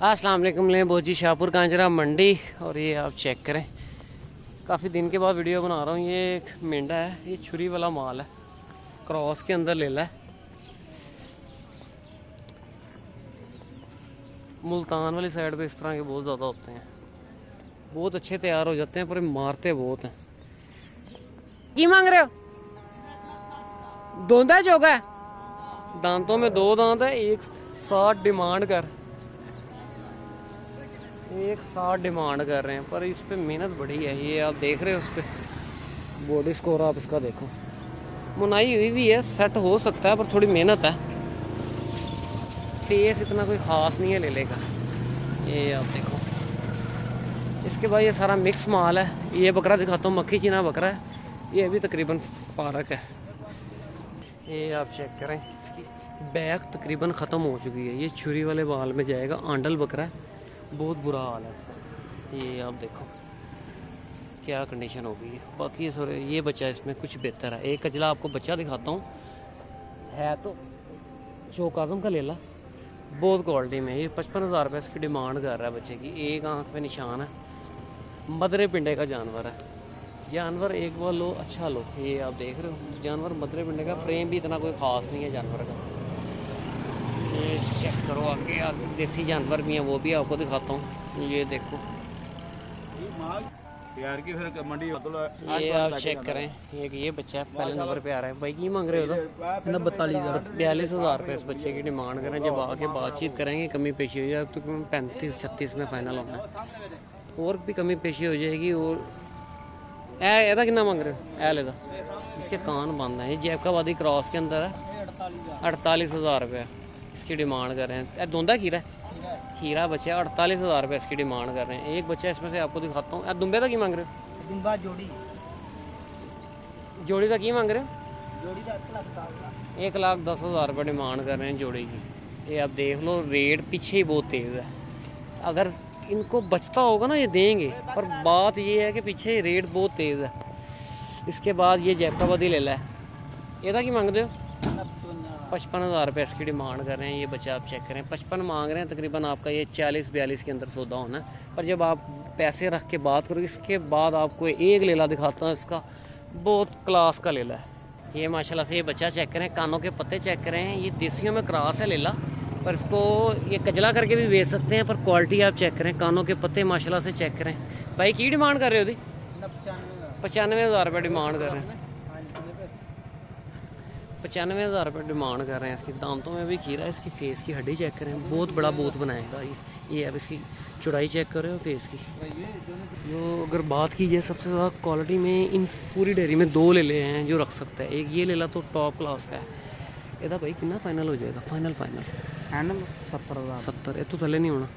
अस्सलाम वालेकुम। ले बोजी शाहपुर कांजरा मंडी। और ये आप चेक करें, काफ़ी दिन के बाद वीडियो बना रहा हूँ। ये एक मेंढा है, ये छुरी वाला माल है, क्रॉस के अंदर ले ला है। मुल्तान वाली साइड पे इस तरह के बहुत ज़्यादा होते हैं, बहुत अच्छे तैयार हो जाते हैं, पर मारते बहुत हैं। की मांग रहे हो? दोंदा चौका है, दांतों में 2 दांत है। 160 डिमांड कर 160 डिमांड कर रहे हैं, पर इस पे मेहनत बड़ी है। ये आप देख रहे हो, उस पर बॉडी स्कोर आप इसका देखो, मुनाई हुई भी है, सेट हो सकता है, पर थोड़ी मेहनत है। फेस इतना कोई ख़ास नहीं है लेले का। ये आप देखो, इसके बाद ये सारा मिक्स माल है। ये बकरा दिखाता हूँ, मक्खी चीना बकरा है, ये अभी तकरीबन फारक है। ये आप चेक करें, इसकी बैक तकरीबन ख़त्म हो चुकी है। ये छुरी वाले बाल में जाएगा, आंडल बकरा है, बहुत बुरा हाल है इसका। ये आप देखो क्या कंडीशन हो गई है। बाकी ये बच्चा इसमें कुछ बेहतर है। एक कजला आपको बच्चा दिखाता हूँ, है तो शौक आज़म का लेला, बहुत क्वालिटी में। ये 55,000 रुपये इसकी डिमांड कर रहा है बच्चे की। एक आंख पे निशान है, मदरे पिंडे का जानवर है। जानवर एक बार लो, अच्छा लो। ये आप देख रहे हो, जानवर मदरे पिंडे का, फ्रेम भी इतना कोई ख़ास नहीं है जानवर का। ये चेक करो, आगे देसी जानवर भी हैं, वो भी आपको दिखाता हूँ। ये देखो, यार की फिर मंडी ये आप चेक करें। ये बच्चा है, पहले नंबर पे आ रहा है। भाई की मांग रहे हो? तो 42,000 रुपये इस बच्चे की डिमांड करें। जब आके बातचीत करेंगे, कमी पेशी हो जाए तो 35-36 में फाइनल होना है। और भी कमी पेशी हो जाएगी। और एदा कितना मांग रहे हो? एल एदा इसके कान बंद हैं। ये जैबकाबादी क्रॉस के अंदर है, 48,000 रुपये इसकी डिमांड कर रहे हैं। दोंदा खीरा है, हीरा बच्चा, 48,000 रुपये इसकी डिमांड कर रहे हैं। एक बच्चा इसमें से आपको दिखाता हूँ। दुम्बे का की मांग रहे हो? दुम्बा जोड़ी का की मांग रहे हो? जोड़ी का 1,10,000 रुपये डिमांड कर रहे हैं जोड़ी की। ये आप देख लो, रेट पीछे ही बहुत तेज़ है। अगर इनको बचता होगा ना, ये देंगे, पर बात ये है कि पीछे रेट बहुत तेज़ है। इसके बाद ये जैबकाबादी ले ला है, एदा की मांगते हो? 55,000 रुपये इसकी डिमांड कर रहे हैं। ये बच्चा आप चेक करें, 55 मांग रहे हैं। तकरीबन आपका ये 40-42 के अंदर सौदा होना है। पर जब आप पैसे रख के बात करोगे, इसके बाद आपको एक लेला दिखाता हूँ, इसका बहुत क्लास का लेला है। ये माशाल्लाह से ये बच्चा चेक करें, कानों के पत्ते चेक करें। ये देसियों में क्रॉस है लेला, पर इसको ये कजला करके भी बेच सकते हैं। पर क्वालिटी आप चेक करें, कानों के पत्ते माशाल्लाह से चेक करें। भाई की डिमांड कर रहे हो? 95,000 रुपये डिमांड कर रहे हैं। 95,000 रुपये डिमांड कर रहे हैं। इसकी दांतों में भी खीरा है। इसकी फेस की हड्डी चेक करें, बहुत बड़ा बूथ बनाएगा ये। अब इसकी चौड़ाई चेक कर रहे हो फेस की। जो अगर बात की जाए सबसे ज़्यादा क्वालिटी में, इन पूरी डेयरी में 2 ले ले हैं जो रख सकता है। एक ये ले ला तो टॉप क्लास का है। ਇਹਦਾ भाई कितना फाइनल हो जाएगा? फाइनल 70,000 70। ये तो थले नहीं होना,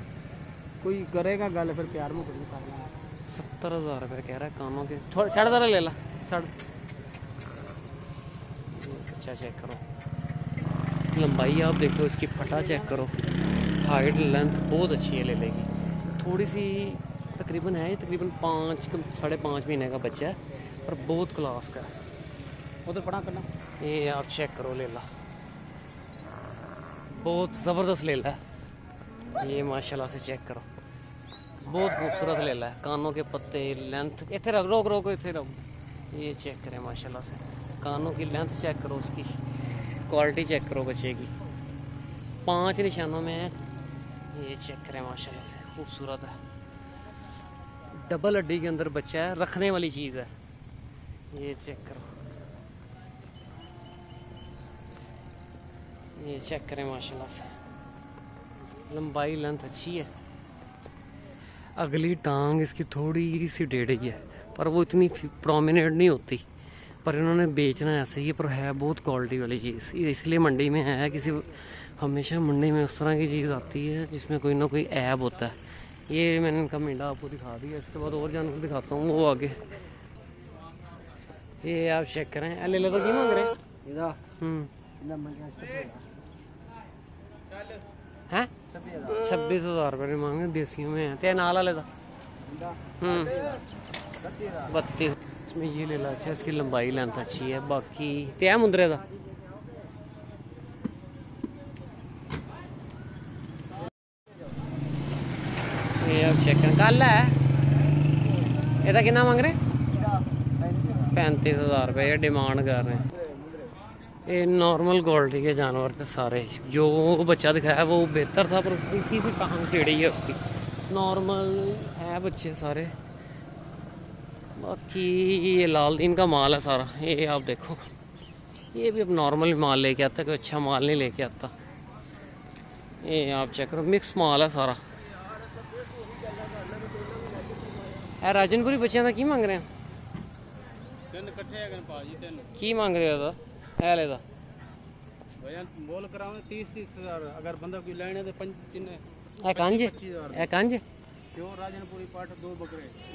कोई करेगा गल फिर प्यार में कुछ कर लेना। 70,000 रुपये कह रहा है कानों के। थोड़ा छड़ ज़रा ले ला, छड़। अच्छा चेक करो, लंबाई आप देखो, इसकी फटा चेक करो, हाइट लेंथ बहुत अच्छी है ले लेगी। थोड़ी सी तकरीबन है, तकरीबन 5-5.5 महीने का बच्चा है, पर बहुत क्लास का है। उधर पढ़ा करना। ये आप चेक करो लेला, बहुत ज़बरदस्त लेला है। ये माशाल्लाह से चेक करो, बहुत खूबसूरत लेला है। कानों के पत्ते, लेंथ, इतने रख रोक इतने रख। ये चेक करें माशाल्लाह से, कानों की लेंथ चेक करो, उसकी क्वालिटी चेक करो बच्चे की। 5 निशानों में है। ये चेक करें माशाल्लाह से, खूबसूरत है। डबल हड्डी के अंदर बच्चा है, रखने वाली चीज़ है। ये चेक करो, ये चेक करें माशाल्लाह से, लंबाई लेंथ अच्छी है। अगली टांग इसकी थोड़ी सी टेढ़ी है, पर वो इतनी प्रोमिनेंट नहीं होती। पर इन्होंने बेचना ऐसे ही, पर है बहुत क्वालिटी वाली चीज़, इसलिए मंडी में है। हमेशा मंडी में उस तरह की चीज़ आती है जिसमें कोई ना कोई ऐब होता है। ये मैंने इनका मेंढा आपको दिखा दिया। इसके बाद और जानवर दिखाता हूँ, वो आगे। ये आप चेक करें, ले ले तो की मांग रहे हैं? हैं 26,000 रुपये मांगे, देसियों में है। ते नाला लेता 32। इसमें ये ले ला, अच्छा, इसकी लंबाई लेंथ अच्छी है। बाकी ते है मुंदरे का। आप चेक करें, कल है ਇਹਦਾ कितना मांग रहे 35,000 रुपये ये डिमांड कर रहे हैं। ये नॉर्मल क्वालिटी के जानवर थे सारे, जो बच्चा दिखाया वो बेहतर था पर उसकी भी टांग टेढ़ी है उसकी। नॉर्मल है बच्चे सारे, बाकी ये लाल दीन का माल है सारा। ये आप देखो, ये भी अब नॉर्मल माल लेके आता है, कोई अच्छा माल नहीं लेके आता। ये आप चेक करो, मिक्स माल है सारा। राजनपुरी बच्चों का की मांग रहे हैं? की मांग रहे हो ऐले दा? बोल करावे 30,000 अगर बंदा कोई लेने तो 25,000 कंज क्यों राजनपुरी पाठ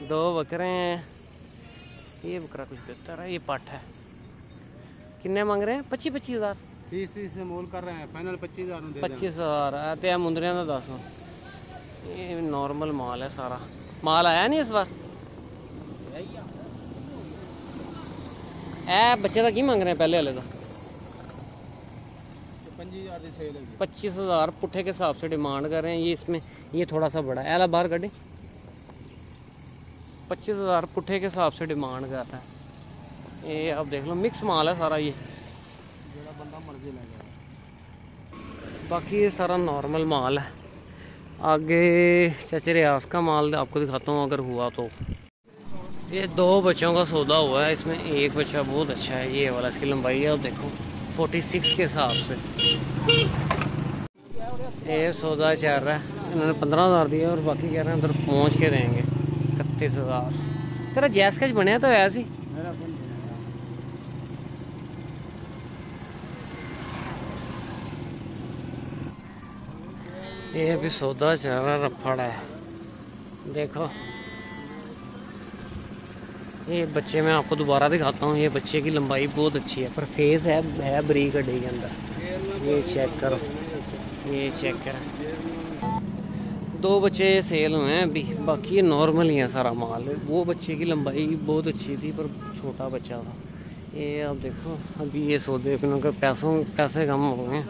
दो बकरे हैं। ये बकरा कुछ बेहतर है, ये पाठ है। किन्ने मांग रहे हैं? 25,000 30 से मोल कर रहे हैं, फाइनल 25,000 में दे 25,000 है। तो मुंदरिया का 10। ये नॉर्मल माल है सारा, माल आया नहीं इस बार। ए बच्चे का की मांग रहे हैं पहले वाले का? 25,000 पुट्ठे के हिसाब से डिमांड कर रहे हैं। ये इसमें ये थोड़ा सा बड़ा है, बाहर कटे। 25,000 पुट्ठे के हिसाब से डिमांड कर रहा है। ये आप देख लो, मिक्स माल है सारा ये। बाकी ये सारा नॉर्मल माल है। आगे चाचे रियाज का माल आपको दिखाता हूँ अगर हुआ तो। ये 2 बच्चों का सौदा हुआ है, इसमें एक बच्चा बहुत अच्छा है, ये वाला। इसकी लंबाई है आप देखो 46 के हिसाब से। ये सौदा चल रहा है, इन्होंने 15,000 दिया और बाकी कह रहे हैं उधर पहुँच के देंगे 31,000। तेरा जैस कैच बनया तो ऐसे ही। ये भी सौदा चल रहा रफड़ है, देखो। ये बच्चे मैं आपको दोबारा दिखाता हूँ। ये बच्चे की लंबाई बहुत अच्छी है, पर फेस है बरीक हड्डी के अंदर। ये चेक करो, ये चेक करो। 2 बच्चे सेल हुए हैं अभी, बाकी ये नॉर्मल ही है सारा माल। वो बच्चे की लंबाई बहुत अच्छी थी पर छोटा बच्चा था। ये आप देखो, अभी ये सौदे पे पैसे कम हो गए हैं।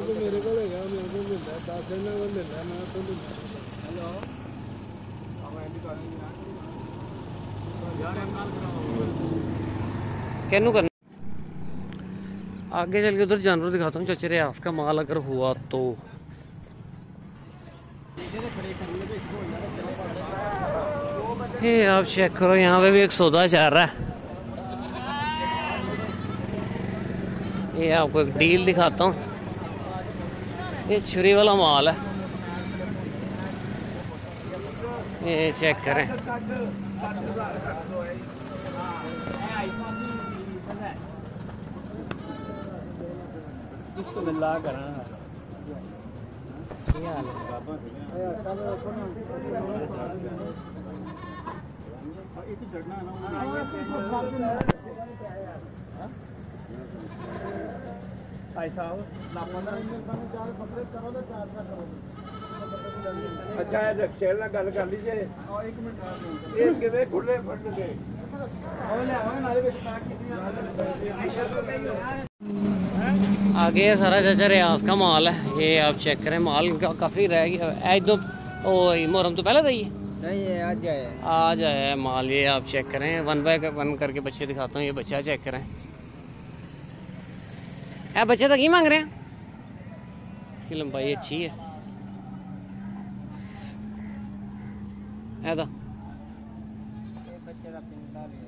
मेरे को मिलता कैनू करना। आगे चल के उधर जानवर दिखाता हूँ, चाचे रियाज का माल अगर हुआ तो। ये आप चेक करो, यहाँ पे भी एक सौदा चल रहा है। ये आपको एक डील दिखाता हूँ। ये छुरी वाला माल है, ये चेक करें। अच्छा है, शेर ना गल कर लीजिए। ये कितने खुले फट गए। आगे ये सारा चाचा रियाज का माल है, ये आप चेक करें। माल काफ़ी रह गया है। दो मुहर्रम तो पहले था ये? नहीं, ये आज आया है माल। ये आप चेक करें, 1 बाय 1 करके बच्चे दिखाता हूँ। ये बच्चा चेक करें, बच्चे तो की मांग रहे हैं? इसकी लंबाई अच्छी है।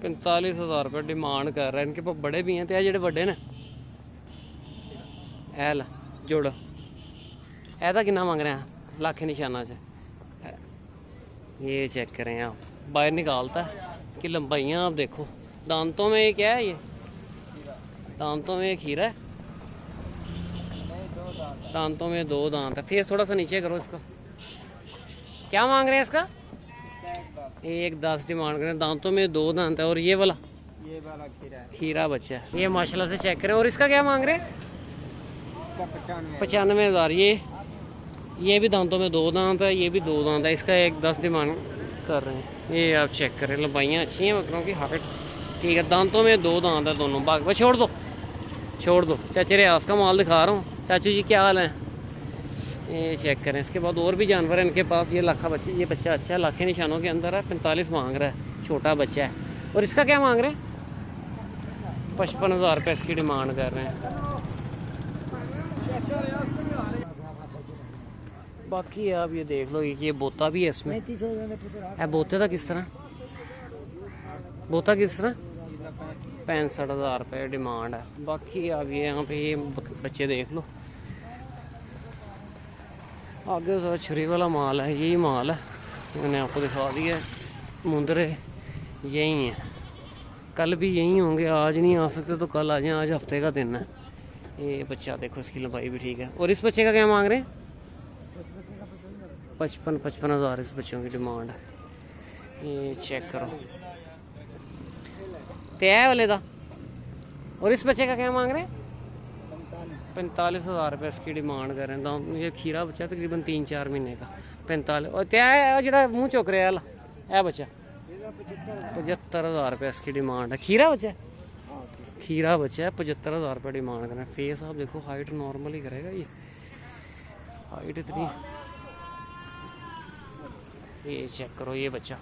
45,000 रुपये डिमांड कर रहे हैं। इनके पास बड़े भी हैं, तो जेडे बड़े ने ला जोड़ो। ऐसा कितना मांग रहे हैं? लाख निशाना से। ये चेक करें आप, बाहर निकालता है कि लंबाइयाँ आप देखो। दांतों में ये क्या है? ये दांतों में एक हीरा है, दांतों में 2 दांत है। फेस थोड़ा सा नीचे करो इसका। क्या मांग रहे हैं इसका? 1,10 डिमांड करें। दांतों में 2 दांत है। और ये वाला खीरा बच्चा है। ये माशाल्लाह से चेक करें। और इसका क्या मांग रहे हैं? 95,000। ये भी दांतों में 2 दांत है, ये भी 2 दांत है। इसका 1,10 डिमांड कर रहे हैं। ये आप चेक करें, लंबाइयाँ अच्छी हैं बकरों की, हाइट ठीक है, दांतों में 2 दांत है दोनों, बाकी बस छोड़ दो छोड़ दो। चाचे रियाज का माल दिखा रहा हूँ। चाचू जी क्या हाल है? ये चेक करें। इसके बाद और भी जानवर हैं इनके पास। ये लाखा बच्चे, ये बच्चा अच्छा है, लाखे निशानों के अंदर है, 45 मांग रहा है, छोटा बच्चा है। और इसका क्या मांग रहे हैं? 55,000 रुपये इसकी डिमांड कर रहे हैं। बाकी आप ये देख लो, ये बोता भी है इसमें। बोते का किस तरह? बोता किस तरह? 65,000 रुपये डिमांड है। बाकी आप ये यहाँ पे ये बच्चे देख लो। आगे सारा छुरी वाला माल है, यही माल है, मैंने आपको दिखा दिया है। मुंदरे यही हैं, कल भी यही होंगे, आज नहीं आ सकते तो कल आ जाएं, आज हफ्ते का दिन है। ये बच्चा देखो, इसकी लंबाई भी ठीक है। और इस बच्चे का क्या मांग रहे हैं? 55,000 इस बच्चों की डिमांड है। ये चेक करो, तय वाले का। और इस बच्चे का क्या मांग रहे हैं? 45,000 रुपये इसकी डिमांड कर रहे हैं। दाम ये खीरा बच्चा तकरीबन 3-4 महीने का। 45 और तय जो मुँह चुक रहा है, यह बच्चा 75,000 रुपये इसकी डिमांड है। खीरा बच्चा, खीरा बच्चा है, 75,000 रुपये डिमांड कर रहे हैं। फेस आप देखो, हाइट नॉर्मल ही करेगा ये, हाइट इतनी। ये चेक करो, ये बच्चा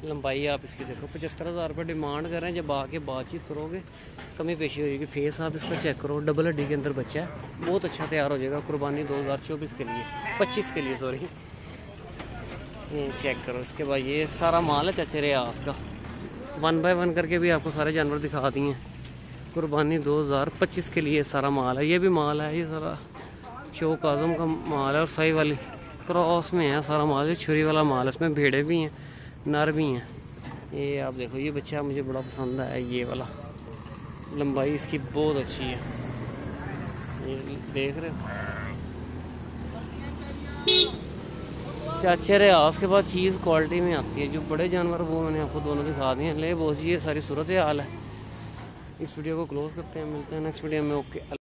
लंबाई आप इसकी देखो, 75,000 रुपये डिमांड कर रहे हैं। जब आके बातचीत करोगे कमी पेशी होगी। फेस आप इसका चेक करो, डबल हड्डी के अंदर बच्चा है, बहुत अच्छा तैयार हो जाएगा कुर्बानी 2024 के लिए, 25 के लिए सॉरी। ये चेक करो। इसके बाद ये सारा माल है चाचे रियाज का, 1 बाय 1 करके भी आपको सारे जानवर दिखा दिए हैं। कुर्बानी 2025 के लिए सारा माल है। ये भी माल है, ये सारा शौक आजम का माल है और सही वाली क्रॉस में है सारा माल। ये छुरी वाला माल है, इसमें भेड़े भी हैं, नर भी हैं। ये आप देखो, ये बच्चा मुझे बड़ा पसंद है, ये वाला, लंबाई इसकी बहुत अच्छी है। ये देख रहे हो, चाचे रियाज के बाद चीज़ क्वालिटी में आती है। जो बड़े जानवर वो मैंने आपको दोनों दिखा दिए हैं। ले बोझ, ये सारी सूरत हाल है। इस वीडियो को क्लोज करते हैं, मिलते हैं नेक्स्ट वीडियो में। ओके।